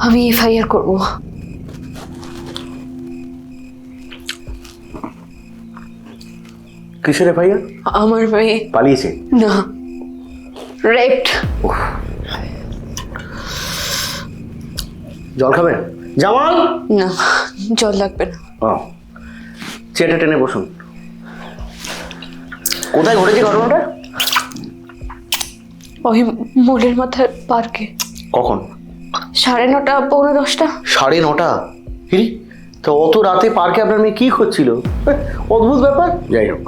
আমি এফআইআর করবো। কিসের এফআইআর? আমার মেয়ে পালিয়েছে? না, রেপড। জল খাবেন? জামাল, না, জল লাগবে না। ও, চেটে টেনে বসুন। কোথায় ঘটেছে ঘটনাটা? ওই মোড়ের মাথার পার্কে। কখন? 9:30, 9:45। 9:30? হিরি, তো অত রাতে পার্কে আপনার মেয়ে কি করছিল? অদ্ভুত ব্যাপার। যাই হোক,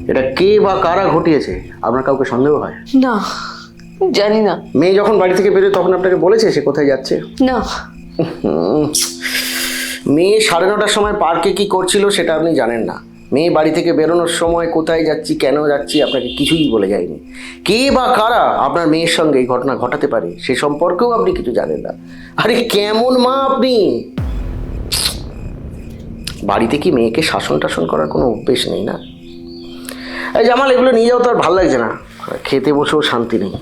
এটা কে বা কারা ঘটিয়েছে আপনার কাউকে সন্দেহ হয়? না, জানি না। মেয়ে যখন বাড়ি থেকে বেরোয় তখন আপনাকে বলেছে সে কোথায় যাচ্ছে? না। মেয়ে 9:30টার সময় পার্কে কি করছিল সেটা আপনি জানেন না। মেয়ে বাড়ি থেকে বেরোনোর সময় কোথায় যাচ্ছি, কেন যাচ্ছি, আপনাকে কিছুই বলে যায়নি। কে বা কারা আপনার মেয়ের সঙ্গে এই ঘটনা ঘটাতে পারে সে সম্পর্কেও আপনি কিছু জানেন না। আরে কেমন মা আপনি! বাড়িতে কি মেয়েকে শাসন টাসন করার কোনো অভ্যেস নেই না? এই জামাল, এগুলো নিয়ে যাও তো আর ভালো লাগছে না, খেতে বসেও শান্তি নেই।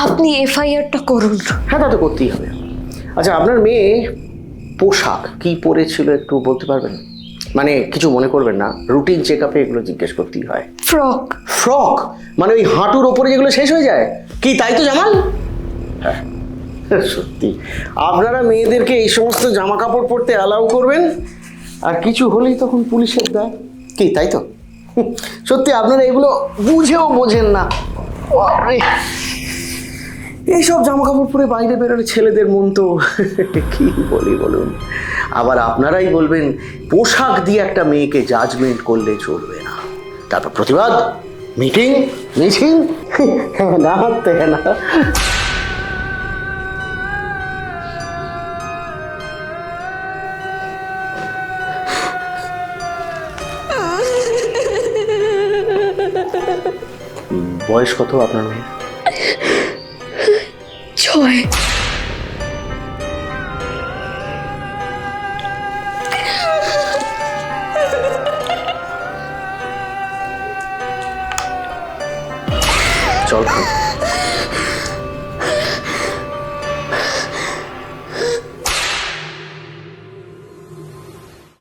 আপনি এফআইআরটা করুন। হ্যাঁ, তা তো করতেই হবে। আচ্ছা, আপনার মেয়ে পোশাক কি পরেছিল একটু বলতে পারবেন? মানে কিছু মনে করবেন না, রুটিন চেক আপে এগুলো জিজ্ঞেস করতেই হয়। ফ্রক। ফ্রক? মানে ওই হাঁটুর ওপরে যেগুলো শেষ হয়ে যায়, কি তাই তো জামাল? হ্যাঁ, সত্যি আপনারা মেয়েদেরকে এই সমস্ত জামা কাপড় পরতে অ্যালাউ করবেন, আর কিছু হলেই তখন পুলিশের দেয়, কি তাই তো? সত্যি আপনারা এগুলো বুঝেও বোঝেন না। বাপরে, এইসব জামা কাপড় পরে বাইরে বেরোলে ছেলেদের মন তো কি বলি বলুন। আবার আপনারাই বলবেন পোশাক দিয়ে একটা মেয়েকে জাজমেন্ট করলে চলবে না। তারপর প্রতিবাদ, মিটিং, মিছিল, না না। বয়স কত আপনার মেয়ের? 6। জল খান।